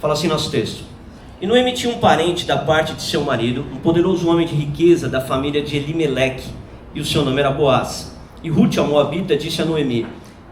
Fala assim nosso texto: E Noemi tinha um parente da parte de seu marido, um poderoso homem de riqueza da família de Elimeleque, e o seu nome era Boaz. E Rute, a moabita, disse a Noemi: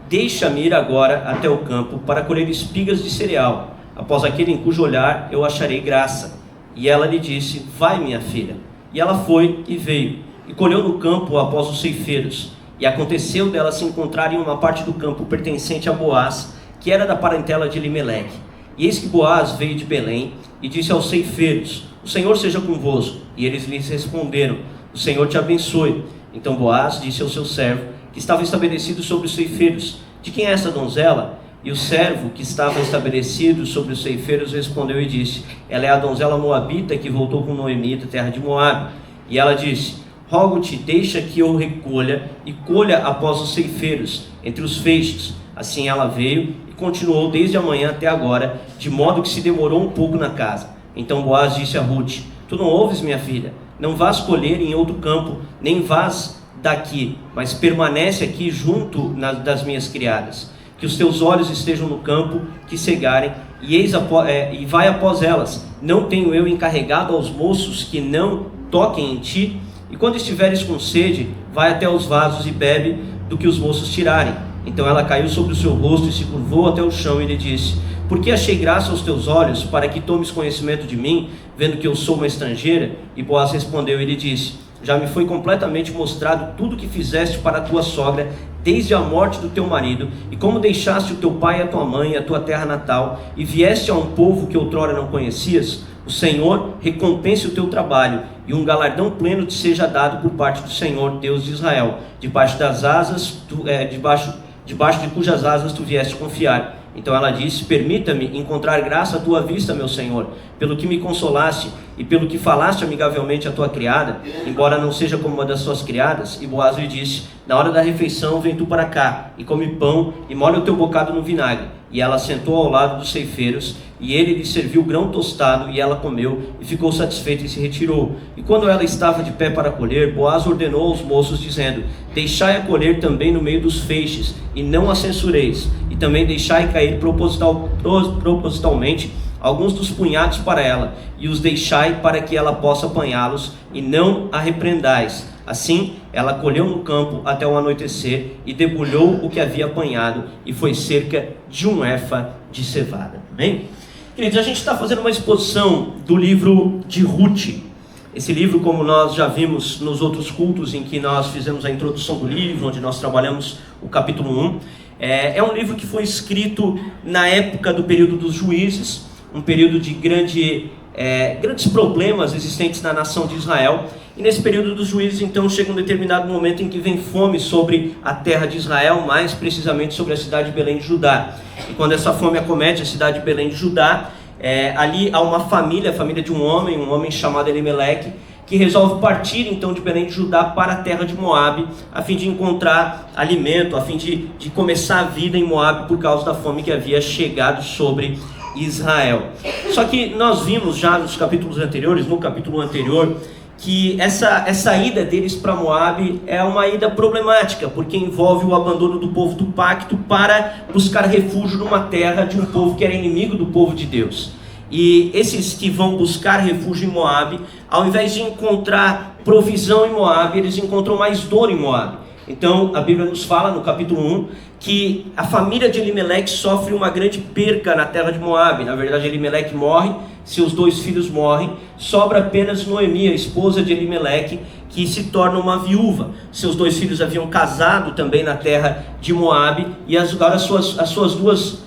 Deixa-me ir agora até o campo para colher espigas de cereal, após aquele em cujo olhar eu acharei graça. E ela lhe disse: Vai, minha filha. E ela foi e veio, e colheu no campo após os ceifeiros. E aconteceu dela se encontrar em uma parte do campo pertencente a Boaz, que era da parentela de Elimeleque. E eis que Boaz veio de Belém e disse aos ceifeiros: O Senhor seja convosco. E eles lhes responderam: O Senhor te abençoe. Então Boaz disse ao seu servo, que estava estabelecido sobre os ceifeiros: De quem é essa donzela? E o servo que estava estabelecido sobre os ceifeiros respondeu e disse: Ela é a donzela moabita que voltou com Noemi da terra de Moabe. E ela disse: Rogo-te, deixa que eu recolha e colha após os ceifeiros, entre os feixes. Assim ela veio e continuou desde a manhã até agora, de modo que se demorou um pouco na casa. Então Boaz disse a Rute: Tu não ouves, minha filha? Não vás colher em outro campo, nem vás daqui, mas permanece aqui junto das minhas criadas. Que os teus olhos estejam no campo, que cegarem, e vai após elas. Não tenho eu encarregado aos moços que não toquem em ti? E quando estiveres com sede, vai até os vasos e bebe do que os moços tirarem. Então ela caiu sobre o seu rosto e se curvou até o chão e lhe disse: Por que achei graça aos teus olhos, para que tomes conhecimento de mim, vendo que eu sou uma estrangeira? E Boaz respondeu e lhe disse: Já me foi completamente mostrado tudo o que fizeste para a tua sogra, desde a morte do teu marido, e como deixaste o teu pai e a tua mãe e a tua terra natal, e vieste a um povo que outrora não conhecias. O Senhor recompense o teu trabalho, e um galardão pleno te seja dado por parte do Senhor, Deus de Israel, debaixo de cujas asas tu vieste confiar. Então ela disse: Permita-me encontrar graça à tua vista, meu Senhor, pelo que me consolaste e pelo que falaste amigavelmente à tua criada, embora não seja como uma das tuas criadas. E Boaz lhe disse: Na hora da refeição vem tu para cá, e come pão, e molha o teu bocado no vinagre. E ela sentou ao lado dos ceifeiros, e ele lhe serviu grão tostado, e ela comeu, e ficou satisfeita e se retirou. E quando ela estava de pé para colher, Boaz ordenou aos moços, dizendo: Deixai-a colher também no meio dos feixes, e não a censureis, e também deixai cair propositalmente alguns dos punhados para ela, e os deixai para que ela possa apanhá-los, e não a repreendais. Assim ela colheu no campo até o anoitecer, e debulhou o que havia apanhado, e foi cerca de 1 efa de cevada. Amém? Queridos, a gente está fazendo uma exposição do livro de Rute. Esse livro, como nós já vimos nos outros cultos em que nós fizemos a introdução do livro, onde nós trabalhamos o capítulo 1, é um livro que foi escrito na época do período dos juízes, um período de grandes problemas existentes na nação de Israel. E nesse período dos juízes, então, chega um determinado momento em que vem fome sobre a terra de Israel, mais precisamente sobre a cidade de Belém de Judá. E quando essa fome acomete a cidade de Belém de Judá, ali há uma família, a família de um homem chamado Elimeleque, que resolve partir então de Belém de Judá para a terra de Moabe, a fim de encontrar alimento, a fim de começar a vida em Moabe por causa da fome que havia chegado sobre Israel. Só que nós vimos já nos capítulos anteriores, no capítulo anterior, que essa ida deles para Moabe é uma ida problemática, porque envolve o abandono do povo do pacto para buscar refúgio numa terra de um povo que era inimigo do povo de Deus. E esses que vão buscar refúgio em Moabe, ao invés de encontrar provisão em Moabe, eles encontram mais dor em Moabe. Então a Bíblia nos fala no capítulo 1 que a família de Elimeleque sofre uma grande perca na terra de Moabe. Na verdade, Elimeleque morre, seus 2 filhos morrem, sobra apenas Noemi, a esposa de Elimeleque, que se torna uma viúva. Seus 2 filhos haviam casado também na terra de Moabe, e agora as suas 2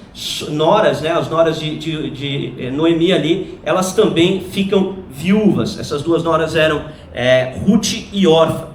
noras, as noras de Noemi ali, elas também ficam viúvas. Essas 2 noras eram Rute e Orfa.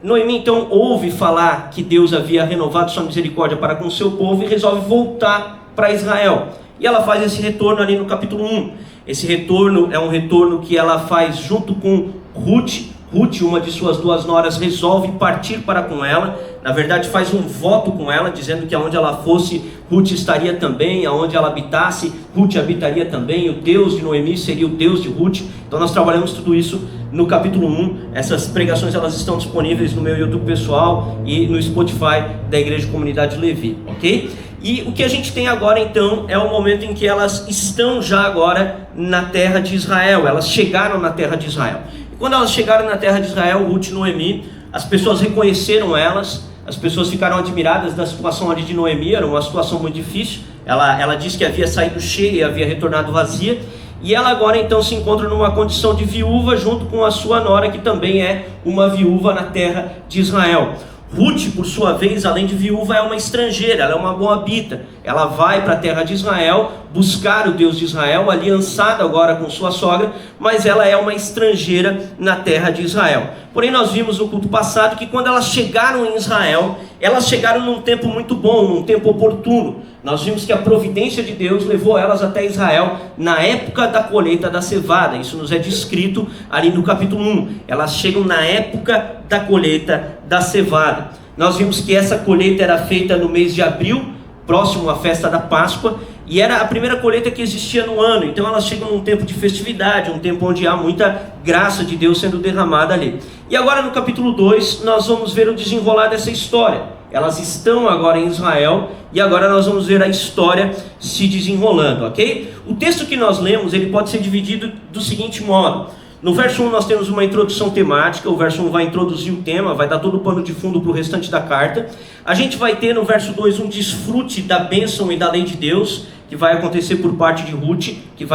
Noemi então ouve falar que Deus havia renovado sua misericórdia para com o seu povo e resolve voltar para Israel. E ela faz esse retorno ali no capítulo 1. Esse retorno é um retorno que ela faz junto com Rute. Rute, uma de suas 2 noras, resolve partir para com ela. Na verdade, faz um voto com ela, dizendo que aonde ela fosse, Rute estaria também. Aonde ela habitasse, Rute habitaria também. O Deus de Noemi seria o Deus de Rute. Então nós trabalhamos tudo isso no capítulo 1. Essas pregações elas estão disponíveis no meu YouTube pessoal e no Spotify da Igreja Comunidade Levi, ok? E o que a gente tem agora então é o momento em que elas estão já agora na terra de Israel, elas chegaram na terra de Israel. E quando elas chegaram na terra de Israel, Ruth e Noemi, as pessoas reconheceram elas, as pessoas ficaram admiradas da situação ali de Noemi, era uma situação muito difícil. Ela disse que havia saído cheia e havia retornado vazia, e ela agora então se encontra numa condição de viúva junto com a sua nora, que também é uma viúva na terra de Israel. Ruth, por sua vez, além de viúva, é uma estrangeira, ela é uma moabita. Ela vai para a terra de Israel, buscar o Deus de Israel, aliançada agora com sua sogra, mas ela é uma estrangeira na terra de Israel. Porém, nós vimos no culto passado que quando elas chegaram em Israel, elas chegaram num tempo muito bom, num tempo oportuno. Nós vimos que a providência de Deus levou elas até Israel na época da colheita da cevada. Isso nos é descrito ali no capítulo 1. Elas chegam na época da colheita da cevada. Nós vimos que essa colheita era feita no mês de abril, próximo à festa da Páscoa, e era a primeira colheita que existia no ano. Então elas chegam num tempo de festividade, um tempo onde há muita graça de Deus sendo derramada ali. E agora no capítulo 2 nós vamos ver o desenrolar dessa história. Elas estão agora em Israel e agora nós vamos ver a história se desenrolando, ok? O texto que nós lemos, ele pode ser dividido do seguinte modo. No verso 1 nós temos uma introdução temática, o verso 1 vai introduzir o tema, vai dar todo o pano de fundo para o restante da carta. A gente vai ter no verso 2 um desfrute da bênção e da lei de Deus, que vai acontecer por parte de Ruth, que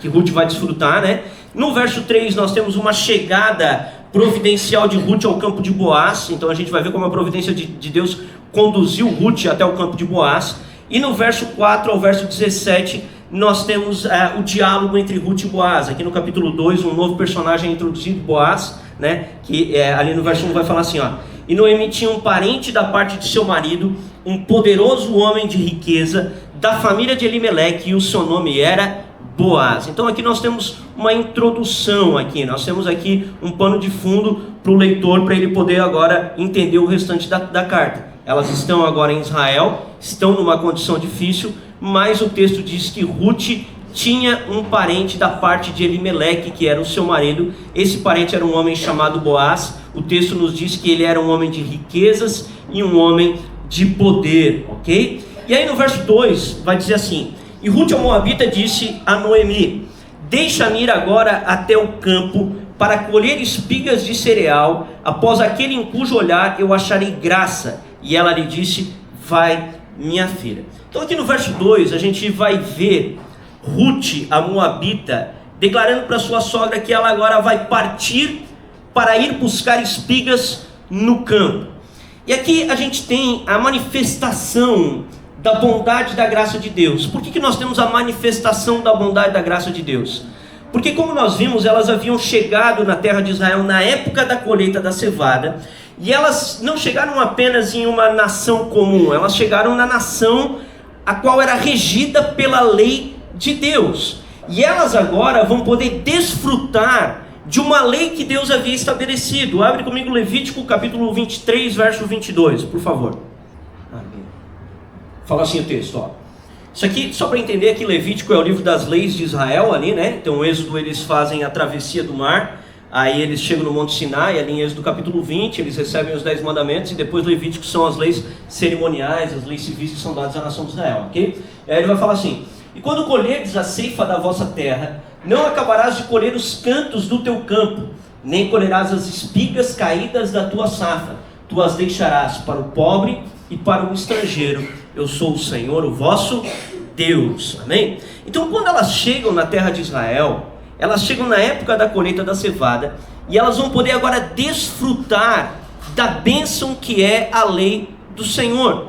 Ruth vai desfrutar, né? No verso 3 nós temos uma chegada providencial de Ruth ao campo de Boaz. Então a gente vai ver como a providência de Deus conduziu Ruth até o campo de Boaz. E no verso 4 ao verso 17 nós temos o diálogo entre Ruth e Boaz. Aqui no capítulo 2 um novo personagem é introduzido, Boaz, né? Que ali no verso 1 vai falar assim, ó: e Noemi tinha um parente da parte de seu marido, um poderoso homem de riqueza, da família de Elimeleque, e o seu nome era Boaz. Então aqui nós temos uma introdução aqui, nós temos aqui um pano de fundo para o leitor, para ele poder agora entender o restante da carta. Elas estão agora em Israel, estão numa condição difícil, mas o texto diz que Ruth tinha um parente da parte de Elimeleque, que era o seu marido. Esse parente era um homem chamado Boaz. O texto nos diz que ele era um homem de riquezas e um homem de poder, ok? E aí no verso 2 vai dizer assim: e Ruth a moabita disse a Noemi: deixa-me ir agora até o campo para colher espigas de cereal, após aquele em cujo olhar eu acharei graça. E ela lhe disse: vai, minha filha. Então aqui no verso 2 a gente vai ver Ruth a moabita declarando para sua sogra que ela agora vai partir para ir buscar espigas no campo. E aqui a gente tem a manifestação da bondade e da graça de Deus. Por que nós temos a manifestação da bondade e da graça de Deus? Porque, como nós vimos, elas haviam chegado na terra de Israel na época da colheita da cevada, e elas não chegaram apenas em uma nação comum, elas chegaram na nação a qual era regida pela lei de Deus. E elas agora vão poder desfrutar de uma lei que Deus havia estabelecido. Abre comigo Levítico capítulo 23, verso 22, por favor. Fala assim o texto, ó. Isso aqui, só para entender que Levítico é o livro das leis de Israel ali, né? Então, o Êxodo, eles fazem a travessia do mar, aí eles chegam no Monte Sinai, ali em Êxodo capítulo 20, eles recebem os 10 mandamentos, e depois Levítico são as leis cerimoniais, as leis civis que são dadas à nação de Israel, ok? E aí ele vai falar assim: e quando colherdes a ceifa da vossa terra, não acabarás de colher os cantos do teu campo, nem colherás as espigas caídas da tua safra, tu as deixarás para o pobre e para o estrangeiro. Eu sou o Senhor, o vosso Deus. Amém? Então, quando elas chegam na terra de Israel, elas chegam na época da colheita da cevada, e elas vão poder agora desfrutar da bênção que é a lei do Senhor.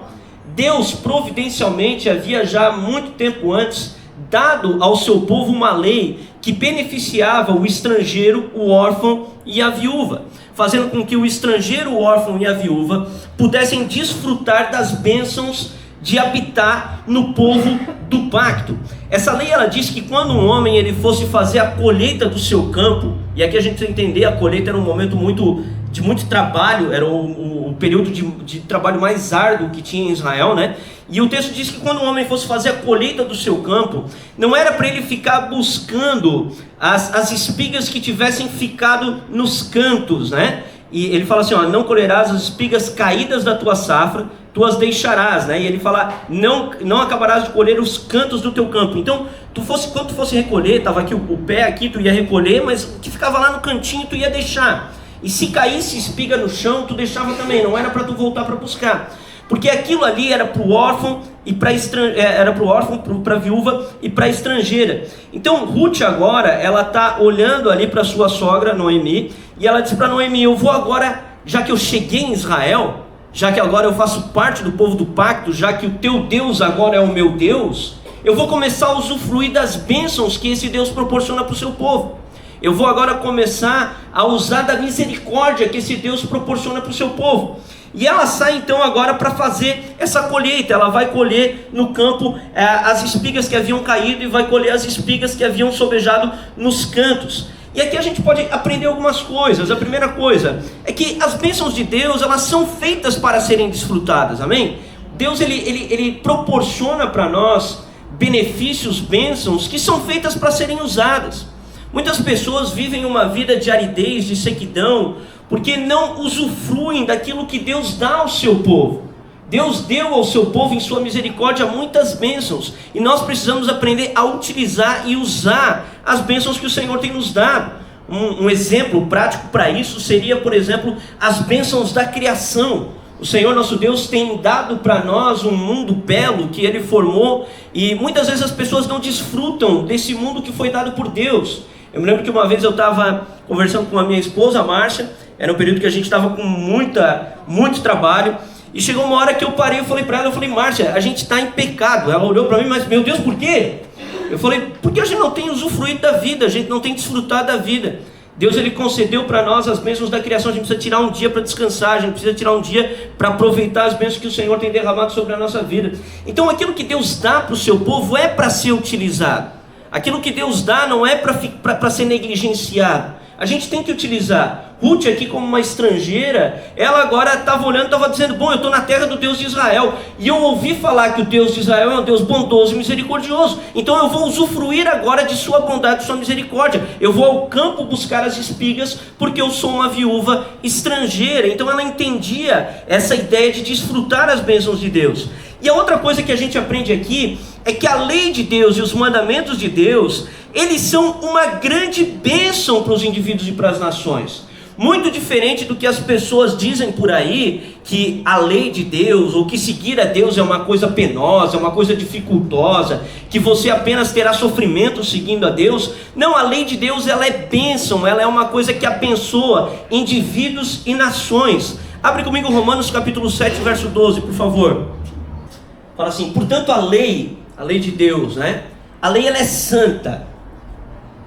Deus providencialmente havia já muito tempo antes dado ao seu povo uma lei que beneficiava o estrangeiro, o órfão e a viúva, fazendo com que o estrangeiro, o órfão e a viúva pudessem desfrutar das bênçãos de habitar no povo do pacto. Essa lei, ela diz que quando um homem ele fosse fazer a colheita do seu campo, e aqui a gente precisa entender, a colheita era um momento de muito trabalho, era o período de trabalho mais árduo que tinha em Israel, né? E o texto diz que quando um homem fosse fazer a colheita do seu campo, não era para ele ficar buscando as espigas que tivessem ficado nos cantos, né? E ele fala assim, ó: não colherás as espigas caídas da tua safra, tu as deixarás, né? E ele fala, não acabarás de colher os cantos do teu campo. Então, quando tu fosse recolher, estava aqui o pé aqui, tu ia recolher, mas o que ficava lá no cantinho tu ia deixar. E se caísse espiga no chão, tu deixava também, não era para tu voltar para buscar. Porque aquilo ali era para o órfão, para a viúva e para a estrangeira. Então Ruth agora, ela está olhando ali para sua sogra, Noemi, e ela diz para Noemi, eu vou agora, já que eu cheguei em Israel, já que agora eu faço parte do povo do pacto, já que o teu Deus agora é o meu Deus, eu vou começar a usufruir das bênçãos que esse Deus proporciona para o seu povo. Eu vou agora começar a usar da misericórdia que esse Deus proporciona para o seu povo. E ela sai então agora para fazer essa colheita. Ela vai colher no campo as espigas que haviam caído e vai colher as espigas que haviam sobejado nos cantos. E aqui a gente pode aprender algumas coisas. A primeira coisa é que as bênçãos de Deus, elas são feitas para serem desfrutadas, amém? Deus ele proporciona para nós benefícios, bênçãos que são feitas para serem usadas. Muitas pessoas vivem uma vida de aridez, de sequidão, porque não usufruem daquilo que Deus dá ao seu povo. Deus deu ao seu povo em sua misericórdia muitas bênçãos, e nós precisamos aprender a utilizar e usar as bênçãos que o Senhor tem nos dado. Um exemplo prático para isso seria, por exemplo, as bênçãos da criação. O Senhor nosso Deus tem dado para nós um mundo belo que Ele formou, e muitas vezes as pessoas não desfrutam desse mundo que foi dado por Deus. Eu me lembro que uma vez eu estava conversando com a minha esposa, Márcia. Era um período que a gente estava com muito trabalho. E chegou uma hora que eu parei e falei para ela, eu falei, Márcia, a gente está em pecado. Ela olhou para mim, mas meu Deus, por quê? Eu falei, porque a gente não tem usufruído da vida, a gente não tem desfrutado da vida. Deus ele concedeu para nós as bênçãos da criação, a gente precisa tirar um dia para descansar, a gente precisa tirar um dia para aproveitar as bênçãos que o Senhor tem derramado sobre a nossa vida. Então aquilo que Deus dá para o seu povo é para ser utilizado. Aquilo que Deus dá não é para ser negligenciado. A gente tem que utilizar. Ruth aqui como uma estrangeira, ela agora estava olhando, estava dizendo, bom, eu estou na terra do Deus de Israel, e eu ouvi falar que o Deus de Israel é um Deus bondoso e misericordioso, então eu vou usufruir agora de sua bondade, de sua misericórdia. Eu vou ao campo buscar as espigas, porque eu sou uma viúva estrangeira. Então ela entendia essa ideia de desfrutar as bênçãos de Deus. E a outra coisa que a gente aprende aqui é que a lei de Deus e os mandamentos de Deus, eles são uma grande bênção para os indivíduos e para as nações. Muito diferente do que as pessoas dizem por aí, que a lei de Deus, ou que seguir a Deus é uma coisa penosa, é uma coisa dificultosa, que você apenas terá sofrimento seguindo a Deus. Não, a lei de Deus ela é bênção, ela é uma coisa que abençoa indivíduos e nações. Abre comigo Romanos capítulo 7, verso 12, por favor. Fala assim, portanto a lei de Deus, né? A lei ela é santa,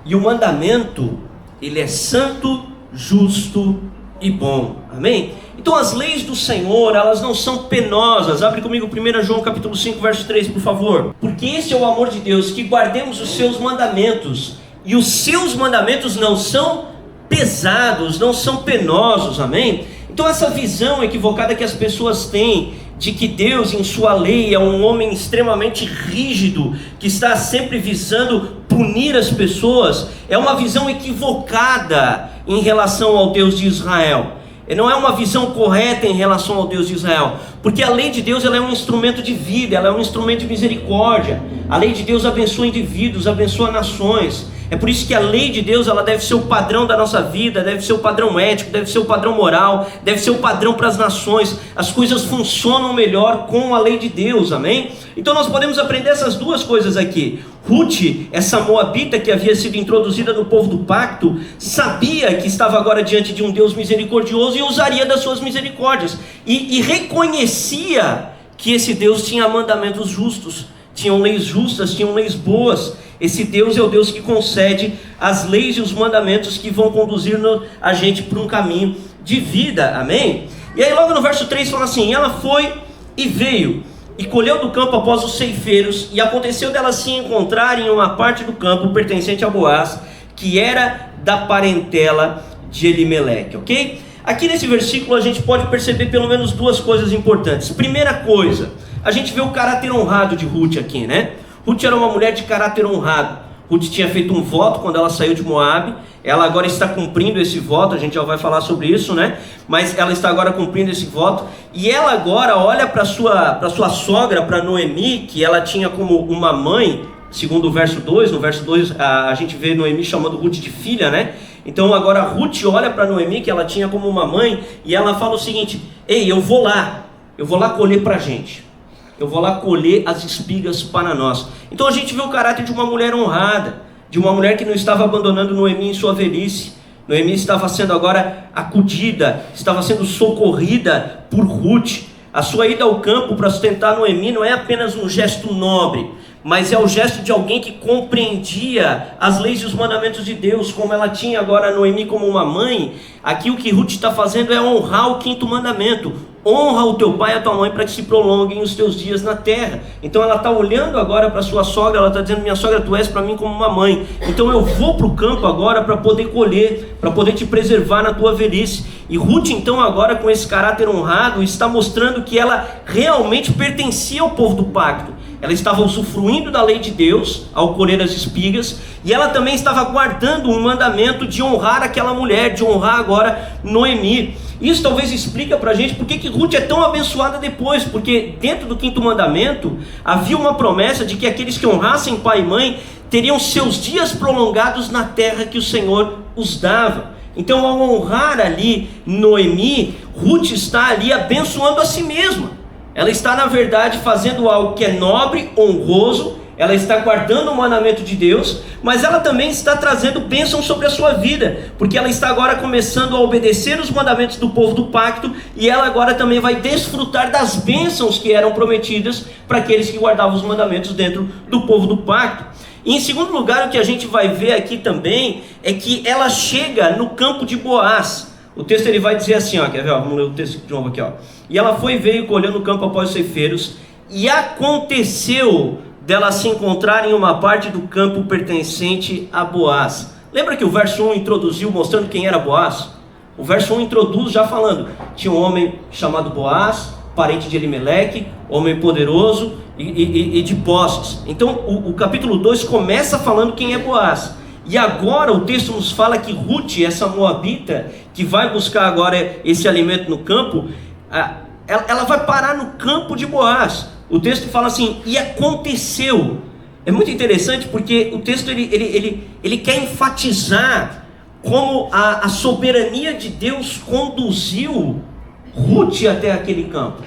e o mandamento, ele é santo, justo e bom, amém? Então as leis do Senhor, elas não são penosas. Abre comigo 1 João capítulo 5, verso 3, por favor. Porque esse é o amor de Deus, que guardemos os seus mandamentos, e os seus mandamentos não são pesados, não são penosos, amém? Então essa visão equivocada que as pessoas têm, de que Deus em sua lei é um homem extremamente rígido, que está sempre visando punir as pessoas, é uma visão equivocada em relação ao Deus de Israel. Não é uma visão correta em relação ao Deus de Israel, porque a lei de Deus ela é um instrumento de vida, ela é um instrumento de misericórdia. A lei de Deus abençoa indivíduos, abençoa nações. É por isso que a lei de Deus ela deve ser o padrão da nossa vida, deve ser o padrão ético, deve ser o padrão moral, deve ser o padrão para as nações. As coisas funcionam melhor com a lei de Deus, amém? Então nós podemos aprender essas duas coisas aqui. Ruth, essa moabita que havia sido introduzida no povo do pacto, sabia que estava agora diante de um Deus misericordioso e usaria das suas misericórdias. E reconhecia que esse Deus tinha mandamentos justos, tinham leis justas, tinham leis boas. Esse Deus é o Deus que concede as leis e os mandamentos que vão conduzir a gente por um caminho de vida, amém? E aí logo no verso 3 fala assim, ela foi e veio, e colheu do campo após os ceifeiros, e aconteceu delas se encontrarem em uma parte do campo pertencente a Boaz, que era da parentela de Elimeleque, ok? Aqui nesse versículo a gente pode perceber pelo menos duas coisas importantes. Primeira coisa, a gente vê o caráter honrado de Ruth aqui, né? Ruth era uma mulher de caráter honrado. Ruth tinha feito um voto quando ela saiu de Moabe. Ela agora está cumprindo esse voto, a gente já vai falar sobre isso, né? Mas ela está agora cumprindo esse voto. E ela agora olha para sua sogra, para Noemi, que ela tinha como uma mãe, segundo o verso 2. No verso 2 a gente vê Noemi chamando Ruth de filha, né? Então agora Ruth olha para Noemi, que ela tinha como uma mãe, e ela fala o seguinte: ei, eu vou lá colher para a gente. Eu vou lá colher as espigas para nós. Então a gente vê o caráter de uma mulher honrada, de uma mulher que não estava abandonando Noemi em sua velhice. Noemi estava sendo agora acudida, estava sendo socorrida por Ruth. A sua ida ao campo para sustentar Noemi não é apenas um gesto nobre, mas é o gesto de alguém que compreendia as leis e os mandamentos de Deus, como ela tinha agora Noemi como uma mãe. Aqui o que Ruth está fazendo é honrar o 5º mandamento: honra o teu pai e a tua mãe para que se prolonguem os teus dias na terra. Então ela está olhando agora para sua sogra, ela está dizendo: minha sogra, tu és para mim como uma mãe, então eu vou para o campo agora para poder colher, para poder te preservar na tua velhice. E Ruth então agora, com esse caráter honrado, está mostrando que ela realmente pertencia ao povo do pacto. Ela estava usufruindo da lei de Deus ao colher as espigas, e ela também estava guardando um mandamento de honrar aquela mulher, de honrar agora Noemi. Isso talvez explica para a gente por que Ruth é tão abençoada depois, porque dentro do 5º mandamento havia uma promessa de que aqueles que honrassem pai e mãe teriam seus dias prolongados na terra que o Senhor os dava. Então, ao honrar ali Noemi, Ruth está ali abençoando a si mesma. Ela está, na verdade, fazendo algo que é nobre, honroso. Ela está guardando o mandamento de Deus, mas ela também está trazendo bênção sobre a sua vida, porque ela está agora começando a obedecer os mandamentos do povo do pacto, e ela agora também vai desfrutar das bênçãos que eram prometidas para aqueles que guardavam os mandamentos dentro do povo do pacto. E em segundo lugar, o que a gente vai ver aqui também é que ela chega no campo de Boaz. O texto ele vai dizer assim, ó, quer ver? Ó, vamos ler o texto de novo aqui, ó. E ela foi e veio colhendo no campo após os ceifeiros, e aconteceu dela se encontrar em uma parte do campo pertencente a Boaz. Lembra que o verso 1 introduziu mostrando quem era Boaz? O verso 1 introduz já falando: tinha um homem chamado Boaz, parente de Elimeleque, homem poderoso e de posses. Então o capítulo 2 começa falando quem é Boaz. E agora o texto nos fala que Ruth, essa moabita, que vai buscar agora esse alimento no campo, ela vai parar no campo de Boaz. O texto fala assim: e aconteceu. É muito interessante porque o texto ele quer enfatizar como a soberania de Deus conduziu Ruth até aquele campo.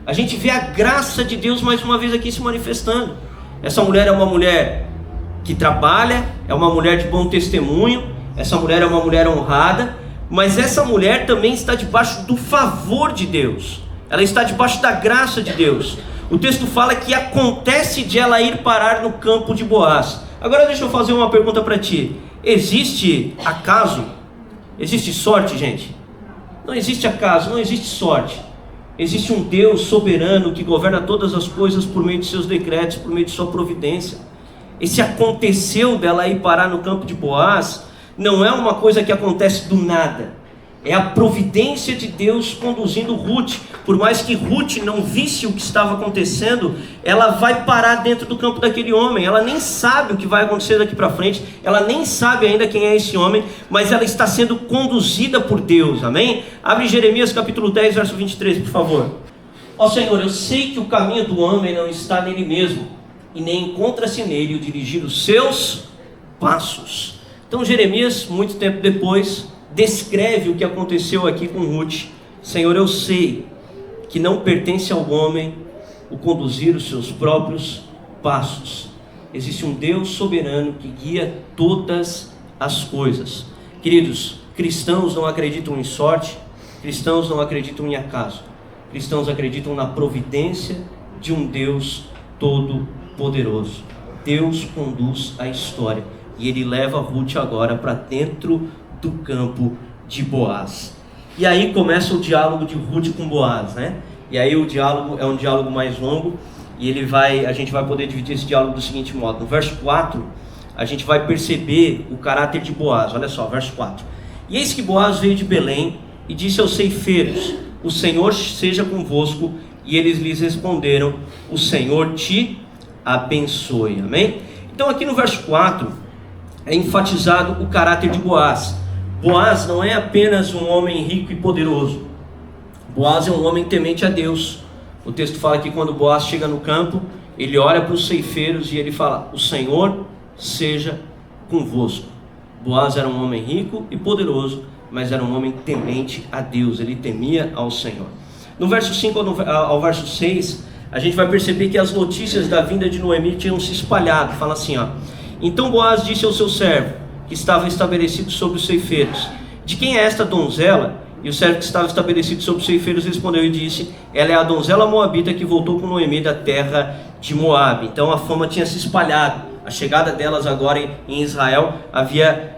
A gente vê a graça de Deus mais uma vez aqui se manifestando. Essa mulher é uma mulher que trabalha, é uma mulher de bom testemunho, essa mulher é uma mulher honrada, mas essa mulher também está debaixo do favor de Deus, ela está debaixo da graça de Deus. O texto fala que acontece de ela ir parar no campo de Boaz. Agora deixa eu fazer uma pergunta para ti: existe acaso? Existe sorte, gente? Não existe acaso, não existe sorte. Existe um Deus soberano que governa todas as coisas por meio de seus decretos, por meio de sua providência. Esse aconteceu dela ir parar no campo de Boaz não é uma coisa que acontece do nada. É a providência de Deus conduzindo Ruth. Por mais que Ruth não visse o que estava acontecendo, ela vai parar dentro do campo daquele homem. Ela nem sabe o que vai acontecer daqui para frente, ela nem sabe ainda quem é esse homem, mas ela está sendo conduzida por Deus, amém? Abre Jeremias capítulo 10, verso 23, por favor. Ó Senhor, eu sei que o caminho do homem não está nele mesmo, e nem encontra-se nele o dirigir os seus passos. Então Jeremias, muito tempo depois, descreve o que aconteceu aqui com Ruth. Senhor, eu sei que não pertence ao homem o conduzir os seus próprios passos. Existe um Deus soberano que guia todas as coisas. Queridos, cristãos não acreditam em sorte, cristãos não acreditam em acaso. Cristãos acreditam na providência de um Deus todo-poderoso. Deus conduz a história e Ele leva Ruth agora para dentro do campo de Boaz. E aí começa o diálogo de Ruth com Boaz, né? E aí o diálogo é um diálogo mais longo, e a gente vai poder dividir esse diálogo do seguinte modo. No verso 4, a gente vai perceber o caráter de Boaz. Olha só, verso 4. E eis que Boaz veio de Belém e disse aos ceifeiros: o Senhor seja convosco. E eles lhes responderam: o Senhor te abençoe. Amém? Então aqui no verso 4, é enfatizado o caráter de Boaz. Boaz não é apenas um homem rico e poderoso. Boaz é um homem temente a Deus. O texto fala que quando Boaz chega no campo, ele olha para os ceifeiros e ele fala: o Senhor seja convosco. Boaz era um homem rico e poderoso, mas era um homem temente a Deus, ele temia ao Senhor. No verso 5 ao verso 6, a gente vai perceber que as notícias da vinda de Noemi tinham se espalhado. Fala assim, ó: então Boaz disse ao seu servo, que estava estabelecido sobre os ceifeiros: de quem é esta donzela? E o servo que estava estabelecido sobre os ceifeiros respondeu e disse: ela é a donzela moabita que voltou com Noemi da terra de Moabe. Então a fama tinha se espalhado. A chegada delas agora em Israel havia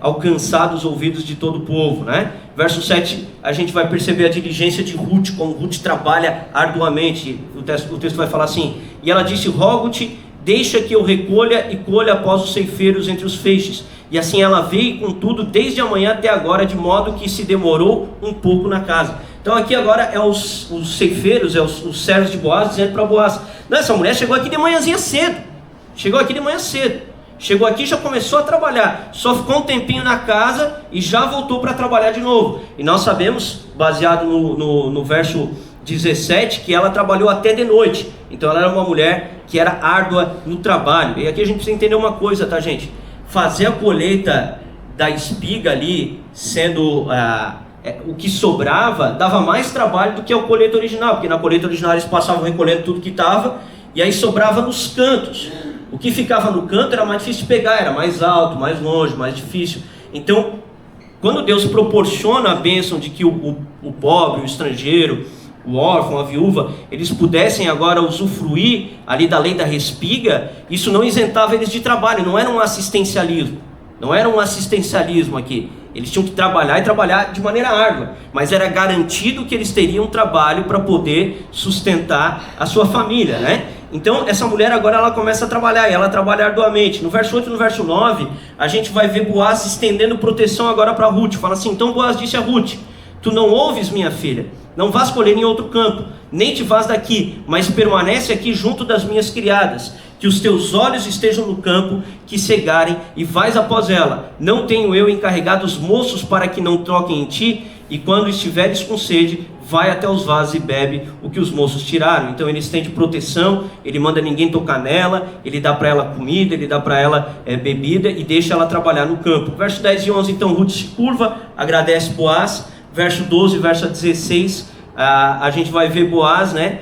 alcançado os ouvidos de todo o povo, né? Verso 7, a gente vai perceber a diligência de Ruth, como Ruth trabalha arduamente. O texto vai falar assim: e ela disse: rogo-te, deixa que eu recolha e colha após os ceifeiros entre os feixes. E assim ela veio com tudo desde a manhã até agora, de modo que se demorou um pouco na casa. Então aqui agora é os ceifeiros, os servos de Boaz, dizendo para Boaz: não, essa mulher chegou aqui de manhãzinha cedo. Chegou aqui de manhã cedo. Chegou aqui e já começou a trabalhar. Só ficou um tempinho na casa e já voltou para trabalhar de novo. E nós sabemos, baseado no verso 17, que ela trabalhou até de noite. Então ela era uma mulher que era árdua no trabalho. E aqui a gente precisa entender uma coisa, tá, gente? Fazer a colheita da espiga ali, sendo o que sobrava, dava mais trabalho do que a colheita original. Porque na colheita original eles passavam recolhendo tudo que estava, e aí sobrava nos cantos. O que ficava no canto era mais difícil de pegar, era mais alto, mais longe, mais difícil. Então, quando Deus proporciona a bênção de que o pobre, o estrangeiro, o órfão, a viúva, eles pudessem agora usufruir ali da lei da respiga, isso não isentava eles de trabalho, não era um assistencialismo. Não era um assistencialismo aqui. Eles tinham que trabalhar e trabalhar de maneira árdua, mas era garantido que eles teriam trabalho para poder sustentar a sua família, né? Então essa mulher agora ela começa a trabalhar, e ela trabalha arduamente. No verso 8 e no verso 9, a gente vai ver Boaz estendendo proteção agora para Ruth. Fala assim: então Boaz disse a Ruth: tu não ouves, minha filha? Não vás colher em outro campo, nem te vás daqui, mas permanece aqui junto das minhas criadas. Que os teus olhos estejam no campo, que cegarem, e vais após ela. Não tenho eu encarregado os moços para que não troquem em ti? E quando estiveres com sede, vai até os vasos e bebe o que os moços tiraram. Então ele estende proteção, ele manda ninguém tocar nela, ele dá para ela comida, ele dá para ela bebida e deixa ela trabalhar no campo. Verso 10 e 11, então Ruth se curva, agradece Boaz. Verso 12, verso 16, a gente vai ver Boaz, né,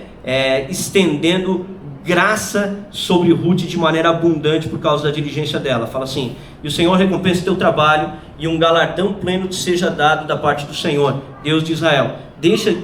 estendendo graça sobre Ruth de maneira abundante por causa da diligência dela. Fala assim: e o Senhor recompense o teu trabalho, e um galardão pleno te seja dado da parte do Senhor, Deus de Israel. Deixa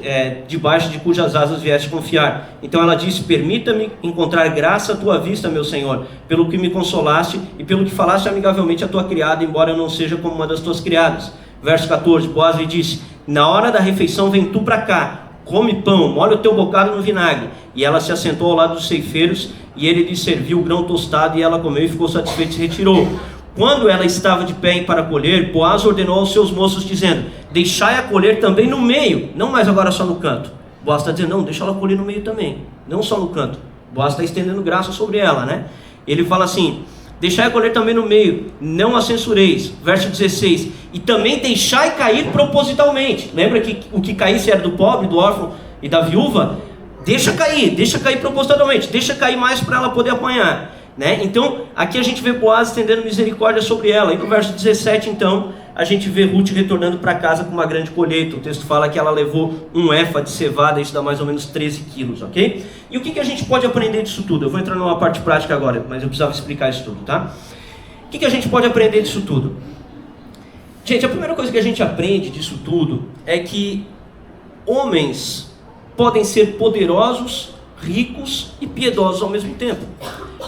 debaixo de cujas asas vieste confiar. Então ela disse: permita-me encontrar graça à tua vista, meu Senhor, pelo que me consolaste e pelo que falaste amigavelmente à tua criada, embora eu não seja como uma das tuas criadas. Verso 14, Boaz lhe disse: na hora da refeição vem tu para cá, come pão, molha o teu bocado no vinagre. E ela se assentou ao lado dos ceifeiros, e ele lhe serviu o grão tostado, e ela comeu e ficou satisfeita e se retirou. Quando ela estava de pé para colher, Boaz ordenou aos seus moços, dizendo: deixai-a colher também no meio, não mais agora só no canto. Boaz está dizendo: não, deixa ela colher no meio também, não só no canto. Boaz está estendendo graça sobre ela, né? Ele fala assim: deixai-a colher também no meio, não a censureis. Verso 16, e também deixai cair propositalmente. Lembra que o que caísse era do pobre, do órfão e da viúva? Deixa cair propositalmente, deixa cair mais para ela poder apanhar, né? Então aqui a gente vê Boaz estendendo misericórdia sobre ela. E no verso 17 então a gente vê Ruth retornando para casa com uma grande colheita. O texto fala que ela levou um efa de cevada, isso dá mais ou menos 13 quilos, ok? E o que a gente pode aprender disso tudo? Eu vou entrar numa parte prática agora, mas eu precisava explicar isso tudo, tá? O que a gente pode aprender disso tudo? Gente, a primeira coisa que a gente aprende disso tudo é que homens podem ser poderosos, ricos e piedosos ao mesmo tempo.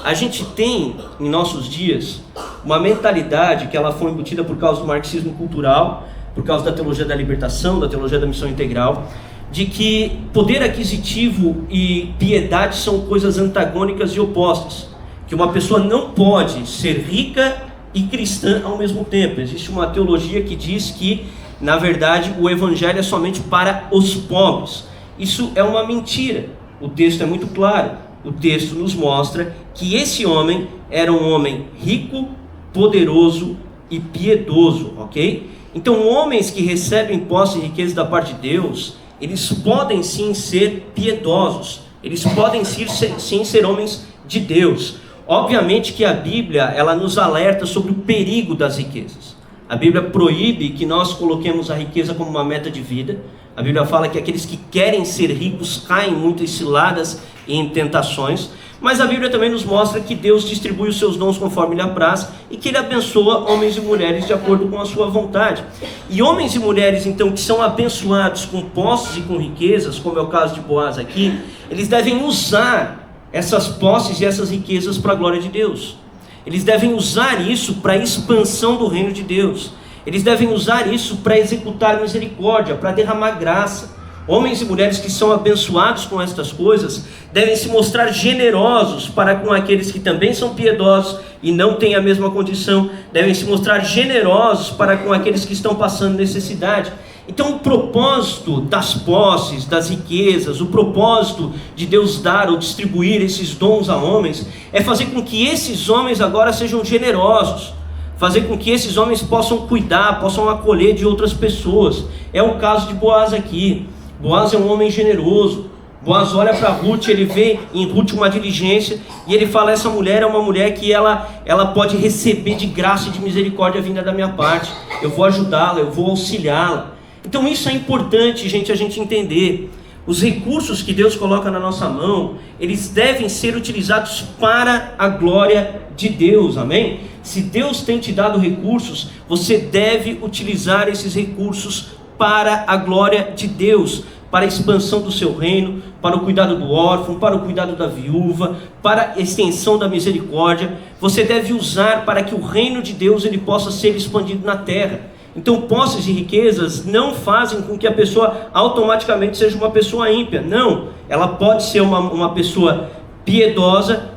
A gente tem, em nossos dias, uma mentalidade que ela foi embutida por causa do marxismo cultural, por causa da teologia da libertação, da teologia da missão integral, de que poder aquisitivo e piedade são coisas antagônicas e opostas. Que uma pessoa não pode ser rica e cristã ao mesmo tempo. Existe uma teologia que diz que, na verdade, o evangelho é somente para os pobres. Isso é uma mentira. O texto é muito claro. O texto nos mostra que esse homem era um homem rico, poderoso e piedoso, ok? Então, homens que recebem posse e riqueza da parte de Deus, eles podem sim ser piedosos, eles podem sim ser homens de Deus. Obviamente que a Bíblia, ela nos alerta sobre o perigo das riquezas. A Bíblia proíbe que nós coloquemos a riqueza como uma meta de vida. A Bíblia fala que aqueles que querem ser ricos caem em muitas ciladas e em tentações. Mas a Bíblia também nos mostra que Deus distribui os seus dons conforme lhe apraz e que Ele abençoa homens e mulheres de acordo com a sua vontade. E homens e mulheres, então, que são abençoados com posses e com riquezas, como é o caso de Boaz aqui, eles devem usar essas posses e essas riquezas para a glória de Deus. Eles devem usar isso para a expansão do reino de Deus. Eles devem usar isso para executar misericórdia, para derramar graça. Homens e mulheres que são abençoados com estas coisas devem se mostrar generosos para com aqueles que também são piedosos e não têm a mesma condição. Devem se mostrar generosos para com aqueles que estão passando necessidade. Então o propósito das posses, das riquezas, o propósito de Deus dar ou distribuir esses dons a homens é fazer com que esses homens agora sejam generosos, fazer com que esses homens possam cuidar, possam acolher de outras pessoas. É o caso de Boaz aqui. Boaz é um homem generoso. Boaz olha para Ruth, ele vê em Ruth uma diligência e ele fala: essa mulher é uma mulher que ela pode receber de graça e de misericórdia vinda da minha parte. Eu vou ajudá-la, eu vou auxiliá-la. Então isso é importante, gente, a gente entender. Os recursos que Deus coloca na nossa mão, eles devem ser utilizados para a glória de Deus, amém? Se Deus tem te dado recursos, você deve utilizar esses recursos para a glória de Deus, para a expansão do seu reino, para o cuidado do órfão, para o cuidado da viúva, para a extensão da misericórdia. Você deve usar para que o reino de Deus ele possa ser expandido na terra. Então posses e riquezas não fazem com que a pessoa automaticamente seja uma pessoa ímpia. Não, ela pode ser uma pessoa piedosa,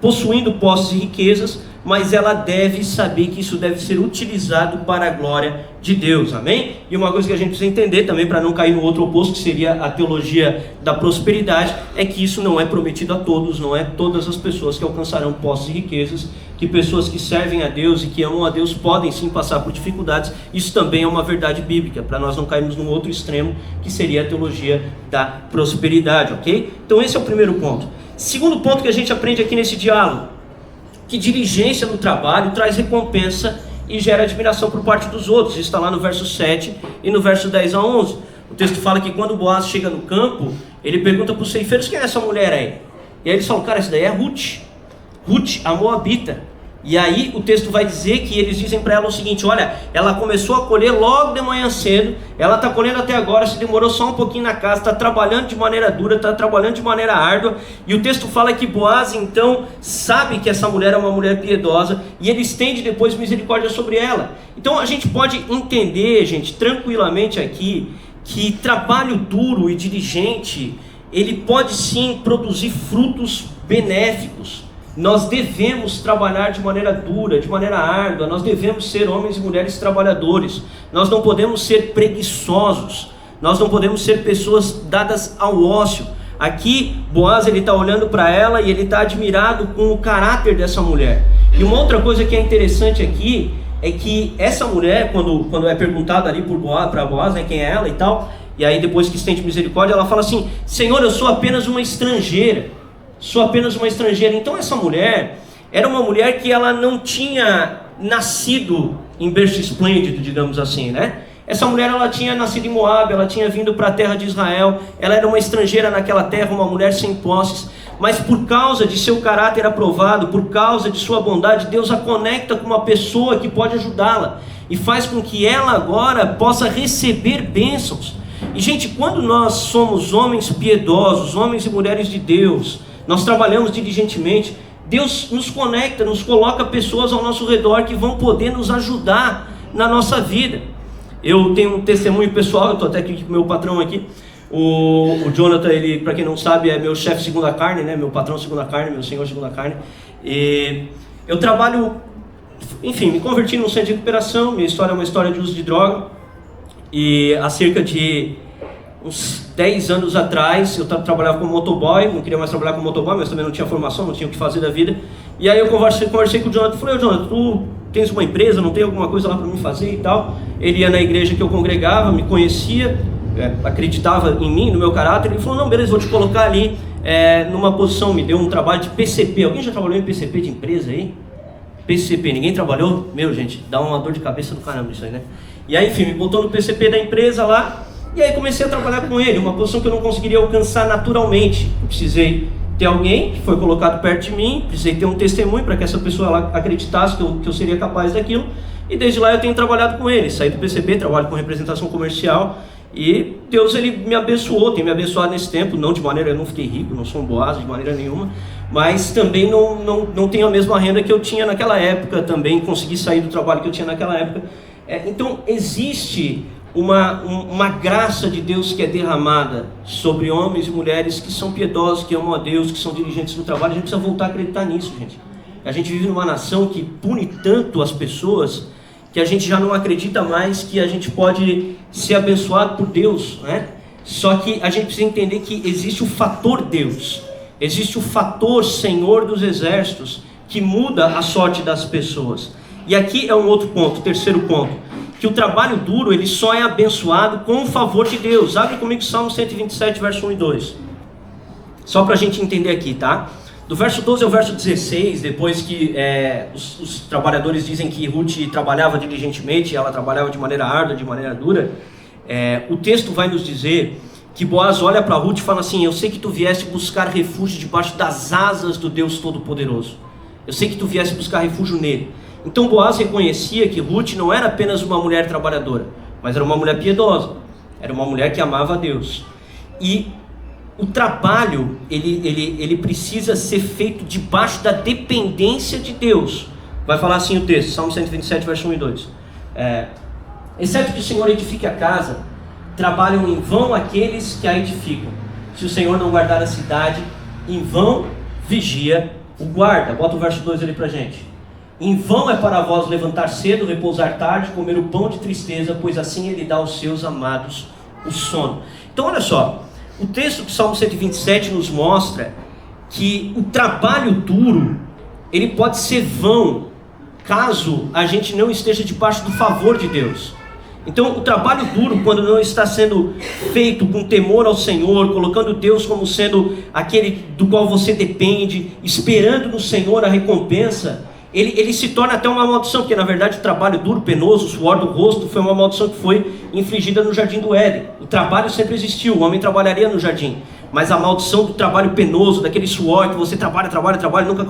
possuindo posses e riquezas, mas ela deve saber que isso deve ser utilizado para a glória de Deus, amém? E uma coisa que a gente precisa entender também, para não cair no outro oposto, que seria a teologia da prosperidade, é que isso não é prometido a todos, não é todas as pessoas que alcançarão posses e riquezas, que pessoas que servem a Deus e que amam a Deus podem sim passar por dificuldades. Isso também é uma verdade bíblica, para nós não cairmos num outro extremo, que seria a teologia da prosperidade, ok? Então esse é o primeiro ponto. Segundo ponto que a gente aprende aqui nesse diálogo, que diligência no trabalho traz recompensa e gera admiração por parte dos outros. Isso está lá no verso 7 e no verso 10 a 11. O texto fala que quando Boaz chega no campo, ele pergunta para os ceifeiros: quem é essa mulher aí? E aí eles falam: cara, essa daí é Ruth, a Moabita. E aí o texto vai dizer que eles dizem para ela o seguinte: olha, ela começou a colher logo de manhã cedo, ela está colhendo até agora, se demorou só um pouquinho na casa, está trabalhando de maneira dura, está trabalhando de maneira árdua. E o texto fala que Boaz então sabe que essa mulher é uma mulher piedosa e ele estende depois misericórdia sobre ela. Então a gente pode entender, gente, tranquilamente aqui, que trabalho duro e diligente, ele pode sim produzir frutos benéficos. Nós devemos trabalhar de maneira dura, de maneira árdua. Nós devemos ser homens e mulheres trabalhadores. Nós não podemos ser preguiçosos. Nós não podemos ser pessoas dadas ao ócio. Aqui Boaz ele está olhando para ela e ele está admirado com o caráter dessa mulher. E uma outra coisa que é interessante aqui é que essa mulher, quando é perguntada ali para Boaz, né, quem é ela e tal, e aí depois que estende misericórdia, ela fala assim: Senhor, eu sou apenas uma estrangeira. Sou apenas uma estrangeira. Então essa mulher era uma mulher que ela não tinha nascido em berço esplêndido, digamos assim, né? Essa mulher ela tinha nascido em Moab, ela tinha vindo para a terra de Israel, ela era uma estrangeira naquela terra, uma mulher sem posses, mas por causa de seu caráter aprovado, por causa de sua bondade, Deus a conecta com uma pessoa que pode ajudá-la e faz com que ela agora possa receber bênçãos. E gente, quando nós somos homens piedosos, homens e mulheres de Deus, nós trabalhamos diligentemente, Deus nos conecta, nos coloca pessoas ao nosso redor que vão poder nos ajudar na nossa vida. Eu tenho um testemunho pessoal, eu estou até aqui com o meu patrão aqui, o Jonathan, ele, para quem não sabe, é meu chefe segundo a carne, né? Meu patrão segundo a carne, meu senhor segundo a carne. E eu trabalho, enfim, me converti num centro de recuperação. Minha história é uma história de uso de droga, e há cerca de uns 10 anos atrás, eu trabalhava como motoboy, não queria mais trabalhar como motoboy, mas também não tinha formação, não tinha o que fazer da vida. E aí eu conversei com o Jonathan, falei, Jonathan, tu tens uma empresa, não tem alguma coisa lá para mim fazer e tal? Ele ia na igreja que eu congregava, me conhecia, acreditava em mim, no meu caráter. Ele falou, não, beleza, vou te colocar ali numa posição, me deu um trabalho de PCP. Alguém já trabalhou em PCP de empresa aí? PCP, ninguém trabalhou? Meu, gente, dá uma dor de cabeça do caramba isso aí, né? E aí, enfim, me botou no PCP da empresa lá, e aí comecei a trabalhar com ele, uma posição que eu não conseguiria alcançar naturalmente. Eu precisei ter alguém que foi colocado perto de mim, precisei ter um testemunho para que essa pessoa lá acreditasse que eu seria capaz daquilo, e desde lá eu tenho trabalhado com ele. Saí do PCP, trabalho com representação comercial, e Deus, ele me abençoou, tem me abençoado nesse tempo, não de maneira, eu não fiquei rico, não sou um Boaz de maneira nenhuma, mas também não tenho a mesma renda que eu tinha naquela época, também consegui sair do trabalho que eu tinha naquela época. Então existe uma graça de Deus que é derramada sobre homens e mulheres que são piedosos, que amam a Deus, que são diligentes no trabalho. A gente precisa voltar a acreditar nisso, gente. A gente vive numa nação que pune tanto as pessoas, que a gente já não acredita mais que a gente pode ser abençoado por Deus, né? Só que a gente precisa entender que existe o fator Deus, existe o fator Senhor dos Exércitos, que muda a sorte das pessoas. E aqui é um outro ponto, terceiro ponto, que o trabalho duro, ele só é abençoado com o favor de Deus. Abre comigo Salmo 127, verso 1 e 2. Só para a gente entender aqui, tá? Do verso 12 ao verso 16, depois que os trabalhadores dizem que Ruth trabalhava diligentemente, ela trabalhava de maneira árdua, de maneira dura, o texto vai nos dizer que Boaz olha para Ruth e fala assim: eu sei que tu vieste buscar refúgio debaixo das asas do Deus Todo-Poderoso. Eu sei que tu vieste buscar refúgio nele. Então Boaz reconhecia que Ruth não era apenas uma mulher trabalhadora, mas era uma mulher piedosa, era uma mulher que amava a Deus. E o trabalho, ele precisa ser feito debaixo da dependência de Deus. Vai falar assim o texto, Salmo 127, verso 1 e 2. Exceto que o Senhor edifique a casa, trabalham em vão aqueles que a edificam. Se o Senhor não guardar a cidade, em vão vigia o guarda. Bota o verso 2 ali pra gente. Em vão é para vós levantar cedo, repousar tarde, comer o pão de tristeza, pois assim ele dá aos seus amados o sono. Então olha só, o texto do Salmo 127 nos mostra que o trabalho duro, ele pode ser vão, caso a gente não esteja debaixo do favor de Deus. Então o trabalho duro, quando não está sendo feito com temor ao Senhor, colocando Deus como sendo aquele do qual você depende, esperando no Senhor a recompensa, ele se torna até uma maldição, porque na verdade o trabalho duro, penoso, o suor do rosto, foi uma maldição que foi infligida no jardim do Éden. O trabalho sempre existiu, o homem trabalharia no jardim, mas a maldição do trabalho penoso, daquele suor que você trabalha, nunca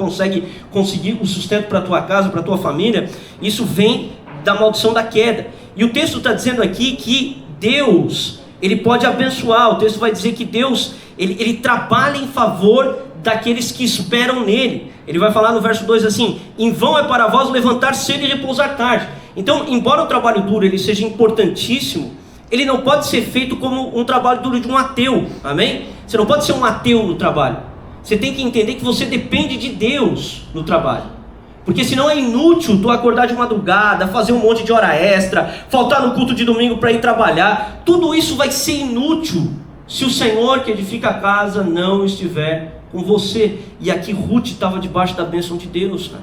conseguir o sustento para a tua casa, para a tua família, isso vem da maldição da queda. E o texto está dizendo aqui que Deus, ele pode abençoar. O texto vai dizer que Deus, ele trabalha em favor daqueles que esperam nele. Ele vai falar no verso 2 assim: em vão é para vós levantar cedo e repousar tarde. Então, embora o trabalho duro ele seja importantíssimo, ele não pode ser feito como um trabalho duro de um ateu, amém? Você não pode ser um ateu no trabalho. Você tem que entender que você depende de Deus no trabalho, porque senão é inútil tu acordar de madrugada, fazer um monte de hora extra, faltar no culto de domingo para ir trabalhar. Tudo isso vai ser inútil se o Senhor que edifica a casa não estiver com você. E aqui Ruth estava debaixo da bênção de Deus, né?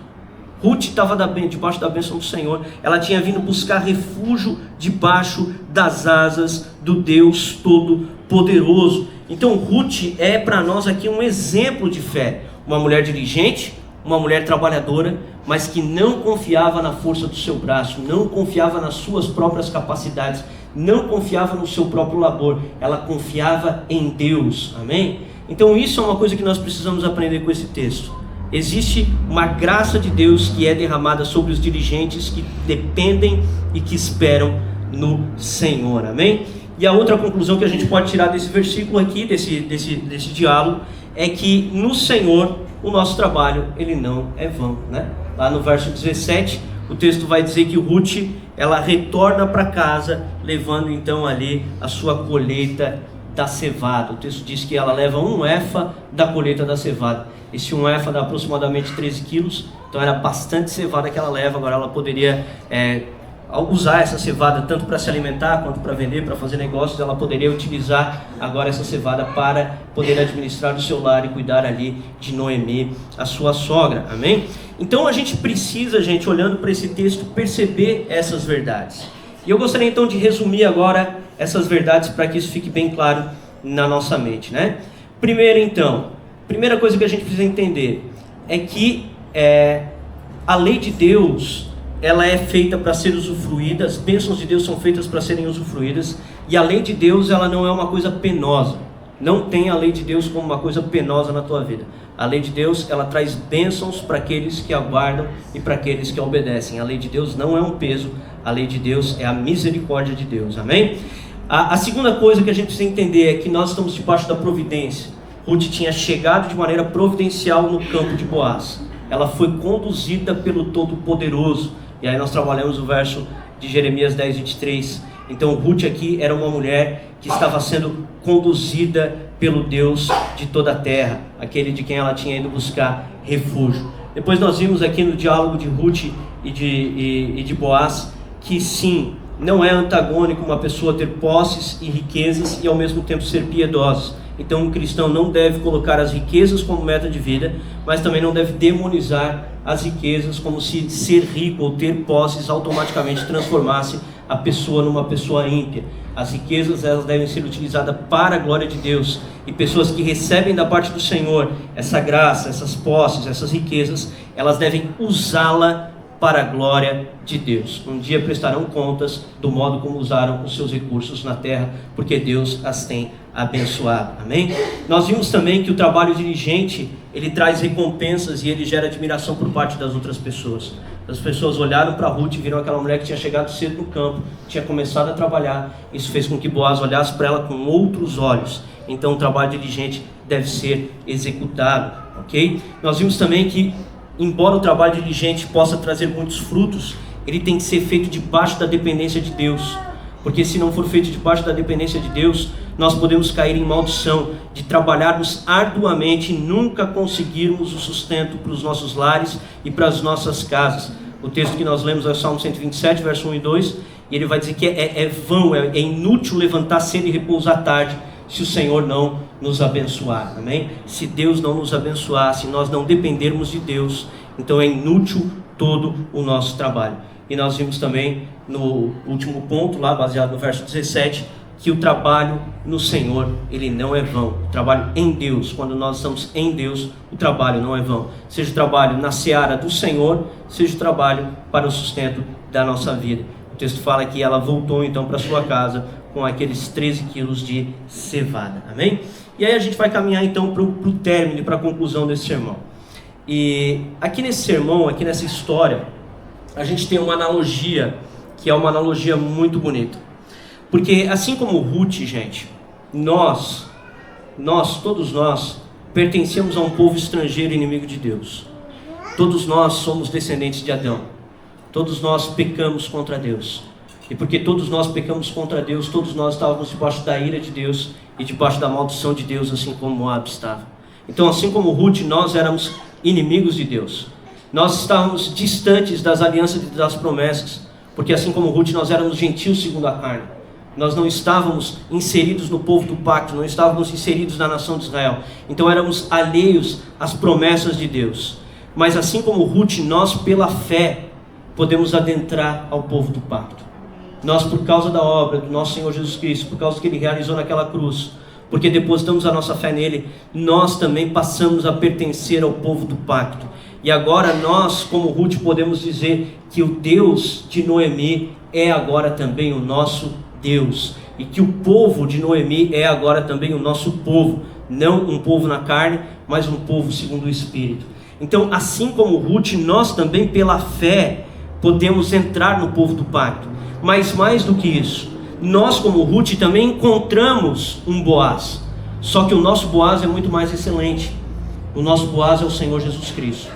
Ruth estava debaixo da bênção do Senhor. Ela tinha vindo buscar refúgio debaixo das asas do Deus Todo-Poderoso. Então Ruth é para nós aqui um exemplo de fé. Uma mulher diligente, uma mulher trabalhadora, mas que não confiava na força do seu braço, não confiava nas suas próprias capacidades, não confiava no seu próprio labor. Ela confiava em Deus, amém? Então isso é uma coisa que nós precisamos aprender com esse texto. Existe uma graça de Deus que é derramada sobre os diligentes que dependem e que esperam no Senhor, amém? E a outra conclusão que a gente pode tirar desse versículo aqui, desse diálogo, é que no Senhor o nosso trabalho ele não é vão, né? Lá no verso 17, o texto vai dizer que Ruth, ela retorna para casa, levando então ali a sua colheita da cevada. O texto diz que ela leva um efa da colheita da cevada. Esse um efa dá aproximadamente 13 quilos, então era bastante cevada que ela leva. Agora ela poderia ao usar essa cevada tanto para se alimentar quanto para vender, para fazer negócios, ela poderia utilizar agora essa cevada para poder administrar o seu lar e cuidar ali de Noemi, a sua sogra, amém? Então a gente precisa, gente, olhando para esse texto, perceber essas verdades. E eu gostaria então de resumir agora essas verdades para que isso fique bem claro na nossa mente, né? Primeiro então, primeira coisa que a gente precisa entender é que a lei de Deus, ela é feita para ser usufruída, as bênçãos de Deus são feitas para serem usufruídas, e a lei de Deus, ela não é uma coisa penosa. Não tem a lei de Deus como uma coisa penosa na tua vida. A lei de Deus, ela traz bênçãos para aqueles que aguardam e para aqueles que obedecem. A lei de Deus não é um peso, a lei de Deus é a misericórdia de Deus, amém? A segunda coisa que a gente precisa entender é que nós estamos debaixo da providência. Ruth tinha chegado de maneira providencial no campo de Boaz. Ela foi conduzida pelo Todo-Poderoso. E aí nós trabalhamos o verso de Jeremias 10, 23. Então Ruth aqui era uma mulher que estava sendo conduzida pelo Deus de toda a terra, aquele de quem ela tinha ido buscar refúgio. Depois nós vimos aqui no diálogo de Ruth e de Boaz que sim, não é antagônico uma pessoa ter posses e riquezas e ao mesmo tempo ser piedosa. Então um cristão não deve colocar as riquezas como meta de vida, mas também não deve demonizar as riquezas como se ser rico ou ter posses automaticamente transformasse a pessoa numa pessoa ímpia. As riquezas, elas devem ser utilizadas para a glória de Deus, e pessoas que recebem da parte do Senhor essa graça, essas posses, essas riquezas, elas devem usá-la para a glória de Deus. Um dia prestarão contas do modo como usaram os seus recursos na terra, porque Deus as tem abençoado, amém? Nós vimos também que o trabalho diligente, ele traz recompensas e ele gera admiração por parte das outras pessoas. As pessoas olharam para Ruth e viram aquela mulher que tinha chegado cedo no campo, tinha começado a trabalhar. Isso fez com que Boaz olhasse para ela com outros olhos. Então o trabalho diligente deve ser executado, ok? Nós vimos também que, embora o trabalho diligente possa trazer muitos frutos, ele tem que ser feito debaixo da dependência de Deus. Porque se não for feito debaixo da dependência de Deus, nós podemos cair em maldição de trabalharmos arduamente e nunca conseguirmos o sustento para os nossos lares e para as nossas casas. O texto que nós lemos é o Salmo 127, verso 1 e 2, e ele vai dizer que é vão, é inútil levantar cedo e repousar tarde, se o Senhor não nos abençoar, amém? Se Deus não nos abençoar, se nós não dependermos de Deus, então é inútil todo o nosso trabalho. E nós vimos também no último ponto, lá baseado no verso 17, que o trabalho no Senhor, ele não é vão. O trabalho em Deus, quando nós estamos em Deus, o trabalho não é vão. Seja o trabalho na seara do Senhor, seja o trabalho para o sustento da nossa vida. O texto fala que ela voltou então para sua casa com aqueles 13 quilos de cevada, amém? E aí a gente vai caminhar então para o término, para a conclusão desse sermão. E aqui nesse sermão, aqui nessa história, a gente tem uma analogia, que é uma analogia muito bonita. Porque assim como Ruth, gente, todos nós, pertencemos a um povo estrangeiro inimigo de Deus. Todos nós somos descendentes de Adão. Todos nós pecamos contra Deus. E porque todos nós pecamos contra Deus, todos nós estávamos debaixo da ira de Deus e debaixo da maldição de Deus, assim como Moab estava. Então, assim como Ruth, nós éramos inimigos de Deus. Nós estávamos distantes das alianças e das promessas, porque assim como Ruth, nós éramos gentios segundo a carne. Nós não estávamos inseridos no povo do pacto, não estávamos inseridos na nação de Israel. Então éramos alheios às promessas de Deus. Mas assim como Ruth, nós pela fé podemos adentrar ao povo do pacto. Nós, por causa da obra do nosso Senhor Jesus Cristo, por causa do que Ele realizou naquela cruz, porque depositamos a nossa fé nele, nós também passamos a pertencer ao povo do pacto. E agora nós, como Ruth, podemos dizer que o Deus de Noemi é agora também o nosso Deus, e que o povo de Noemi é agora também o nosso povo, não um povo na carne, mas um povo segundo o Espírito. Então, assim como Ruth, nós também pela fé podemos entrar no povo do pacto. Mas mais do que isso, nós como Ruth também encontramos um Boaz, só que o nosso Boaz é muito mais excelente. O nosso Boaz é o Senhor Jesus Cristo.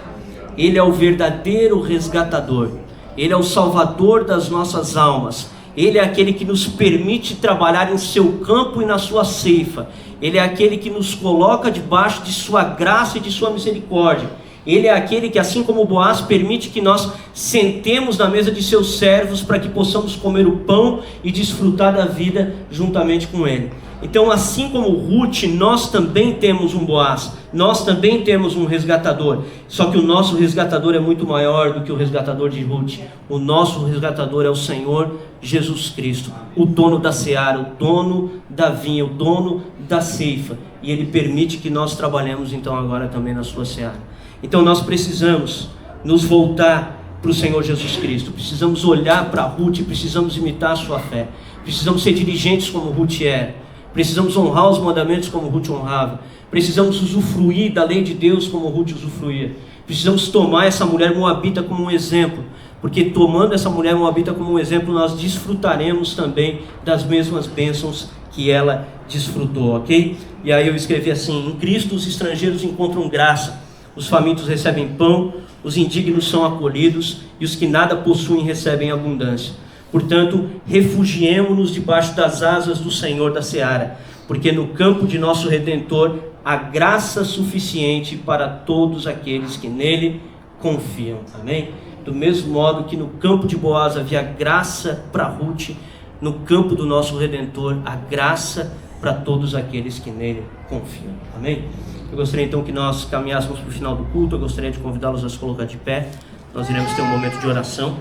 Ele é o verdadeiro resgatador, Ele é o salvador das nossas almas. Ele é aquele que nos permite trabalhar em seu campo e na sua ceifa. Ele é aquele que nos coloca debaixo de sua graça e de sua misericórdia. Ele é aquele que, assim como Boaz, permite que nós sentemos na mesa de seus servos para que possamos comer o pão e desfrutar da vida juntamente com ele. Então, assim como Ruth, nós também temos um Boaz, nós também temos um resgatador, só que o nosso resgatador é muito maior do que o resgatador de Ruth. O nosso resgatador é o Senhor Jesus Cristo, o dono da seara, o dono da vinha, o dono da ceifa, e Ele permite que nós trabalhemos então agora também na sua seara. Então nós precisamos nos voltar para o Senhor Jesus Cristo, precisamos olhar para Ruth, precisamos imitar a sua fé, precisamos ser diligentes como Ruth era, precisamos honrar os mandamentos como Ruth honrava, precisamos usufruir da lei de Deus como Ruth usufruía, precisamos tomar essa mulher moabita como um exemplo, porque tomando essa mulher moabita como um exemplo, nós desfrutaremos também das mesmas bênçãos que ela desfrutou, ok? E aí eu escrevi assim: em Cristo os estrangeiros encontram graça, os famintos recebem pão, os indignos são acolhidos e os que nada possuem recebem abundância. Portanto, refugiemo-nos debaixo das asas do Senhor da seara, porque no campo de nosso Redentor há graça suficiente para todos aqueles que nele confiam. Amém? Do mesmo modo que no campo de Boaz havia graça para Ruth, no campo do nosso Redentor há graça para todos aqueles que nele confiam. Amém? Eu gostaria então que nós caminhássemos para o final do culto. Eu gostaria de convidá-los a se colocar de pé. Nós iremos ter um momento de oração.